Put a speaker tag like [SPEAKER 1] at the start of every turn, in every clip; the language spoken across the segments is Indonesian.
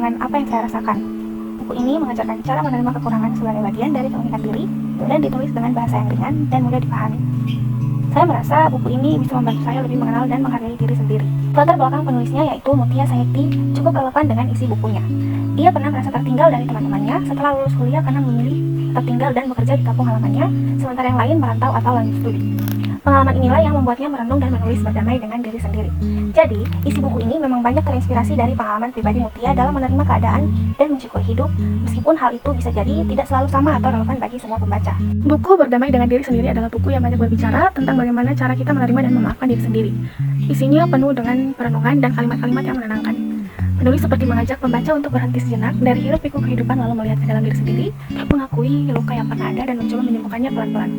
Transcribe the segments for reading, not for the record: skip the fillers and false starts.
[SPEAKER 1] dengan apa yang saya rasakan. Buku ini mengajarkan cara menerima kekurangan sebagai bagian dari keunikan diri dan ditulis dengan bahasa yang ringan dan mudah dipahami. Saya merasa buku ini bisa membantu saya lebih mengenal dan menghargai diri sendiri. Latar belakang penulisnya yaitu Mutia Sayekti cukup relevan dengan isi bukunya. Ia pernah merasa tertinggal dari teman-temannya setelah lulus kuliah karena memilih tertinggal dan bekerja di kampung halamannya, sementara yang lain merantau atau lanjut studi. Pengalaman inilah yang membuatnya merenung dan menulis berdamai dengan diri sendiri. Jadi, isi buku ini memang banyak terinspirasi dari pengalaman pribadi Mutia dalam menerima keadaan dan mensyukuri hidup, meskipun hal itu bisa jadi tidak selalu sama atau relevan bagi semua pembaca. Buku Berdamai dengan Diri Sendiri adalah buku yang banyak berbicara tentang bagaimana cara kita menerima dan memaafkan diri sendiri. Isinya penuh dengan perenungan dan kalimat-kalimat yang menenangkan. Penulis seperti mengajak pembaca untuk berhenti sejenak dari hiruk-pikuk kehidupan lalu melihat ke dalam diri sendiri, mengakui luka yang pernah ada dan mencoba menyembuhkannya pelan-pelan.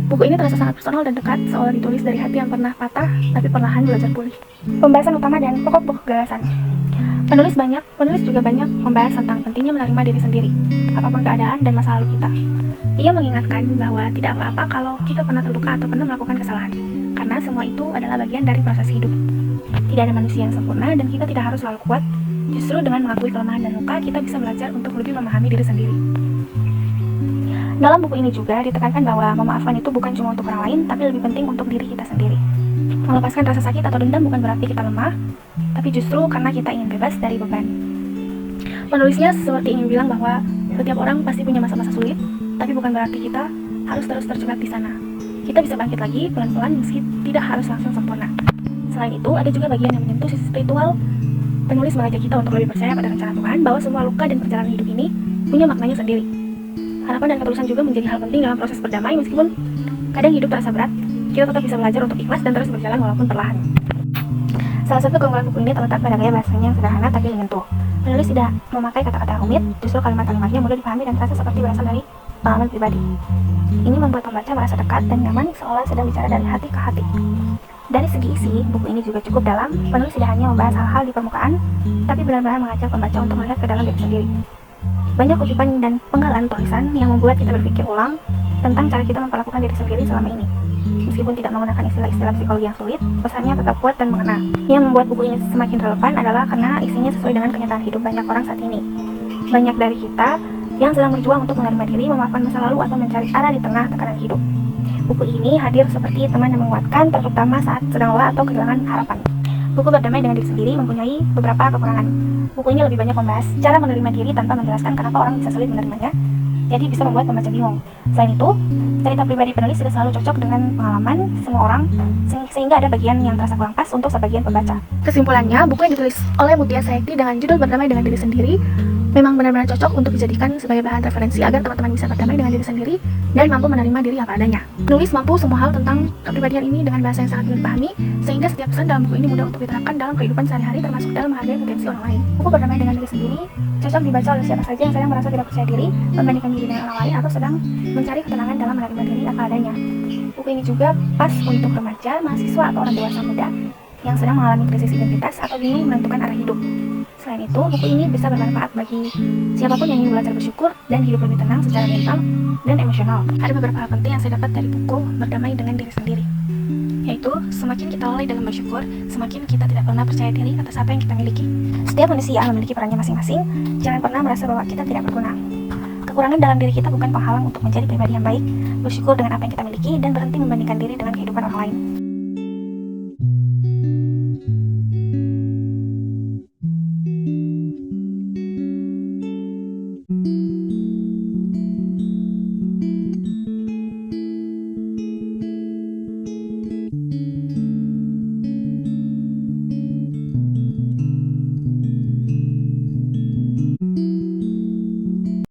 [SPEAKER 1] Buku ini terasa sangat personal dan dekat, seolah ditulis dari hati yang pernah patah tapi perlahan belajar pulih. Pembahasan utama dan pokok-pokok gagasan. Penulis juga banyak membahas tentang pentingnya menerima diri sendiri, apapun keadaan dan masa lalu kita. Ia mengingatkan bahwa tidak apa-apa kalau kita pernah terluka atau pernah melakukan kesalahan, karena semua itu adalah bagian dari proses hidup. Tidak ada manusia yang sempurna dan kita tidak harus selalu kuat. Justru dengan mengakui kelemahan dan luka, kita bisa belajar untuk lebih memahami diri sendiri. Dalam buku ini juga ditekankan bahwa memaafkan itu bukan cuma untuk orang lain, tapi lebih penting untuk diri kita sendiri. Melepaskan rasa sakit atau dendam bukan berarti kita lemah, tapi justru karena kita ingin bebas dari beban. Penulisnya seperti ingin bilang bahwa setiap orang pasti punya masa-masa sulit, tapi bukan berarti kita harus terus terjebak di sana. Kita bisa bangkit lagi pelan-pelan meski tidak harus langsung sempurna. Selain itu, ada juga bagian yang menyentuh sisi spiritual. Penulis mengajak kita untuk lebih percaya pada rencana Tuhan bahwa semua luka dan perjalanan hidup ini punya maknanya sendiri. Harapan dan ketulusan juga menjadi hal penting dalam proses berdamai, meskipun kadang hidup terasa berat, kita tetap bisa belajar untuk ikhlas dan terus berjalan walaupun perlahan. Salah satu keunggulan buku ini terletak pada gaya bahasanya yang sederhana tapi menyentuh. Penulis tidak memakai kata-kata rumit, justru kalimat-kalimatnya mudah dipahami dan terasa seperti berasal dari pengalaman pribadi. Ini membuat pembaca merasa dekat dan nyaman, seolah sedang bicara dari hati ke hati. Dari segi isi, buku ini juga cukup dalam. Penulis tidak hanya membahas hal-hal di permukaan, tapi benar-benar mengajak pembaca untuk melihat ke dalam diri sendiri. Banyak kutipan dan penggalan tulisan yang membuat kita berpikir ulang tentang cara kita memperlakukan diri sendiri selama ini. Meskipun tidak menggunakan istilah-istilah psikologi yang sulit, pesannya tetap kuat dan mengena. Yang membuat buku ini semakin relevan adalah karena isinya sesuai dengan kenyataan hidup banyak orang saat ini. Banyak dari kita yang sedang berjuang untuk menerima diri, memaafkan masa lalu, atau mencari arah di tengah tekanan hidup. Buku ini hadir seperti teman yang menguatkan, terutama saat sedang lelah atau kehilangan harapan. Buku Berdamai dengan Diri Sendiri mempunyai beberapa kekurangan. Buku ini lebih banyak membahas cara menerima diri tanpa menjelaskan kenapa orang bisa sulit menerimanya, jadi bisa membuat pembaca bingung. Selain itu, cerita pribadi penulis tidak selalu cocok dengan pengalaman semua orang, sehingga ada bagian yang terasa kurang pas untuk sebagian pembaca. Kesimpulannya, buku yang ditulis oleh Mutia Sayekti dengan judul Berdamai dengan Diri Sendiri memang benar-benar cocok untuk dijadikan sebagai bahan referensi agar teman-teman bisa berdamai dengan diri sendiri dan mampu menerima diri apa adanya. Penulis mampu semua hal tentang kepribadian ini dengan bahasa yang sangat mudah dipahami, sehingga setiap pesan dalam buku ini mudah untuk diterapkan dalam kehidupan sehari-hari, termasuk dalam menghargai potensi orang lain. Buku Berdamai dengan Diri Sendiri cocok dibaca oleh siapa saja yang sedang merasa tidak percaya diri, membandingkan diri dengan orang lain, atau sedang mencari ketenangan dalam menerima diri apa adanya. Buku ini juga pas untuk remaja, mahasiswa, atau orang dewasa muda yang sedang mengalami krisis identitas atau bingung menentukan arah hidup. Selain itu, buku ini bisa bermanfaat bagi siapapun yang ingin belajar bersyukur dan hidup lebih tenang secara mental dan emosional. Ada beberapa hal penting yang saya dapat dari buku Berdamai dengan Diri Sendiri, yaitu semakin kita lalai dalam bersyukur, semakin kita tidak pernah percaya diri atas apa yang kita miliki. Setiap manusia memiliki perannya masing-masing, jangan pernah merasa bahwa kita tidak berguna. Kekurangan dalam diri kita bukan penghalang untuk menjadi pribadi yang baik, bersyukur dengan apa yang kita miliki, dan berhenti membandingkan diri dengan kehidupan orang lain.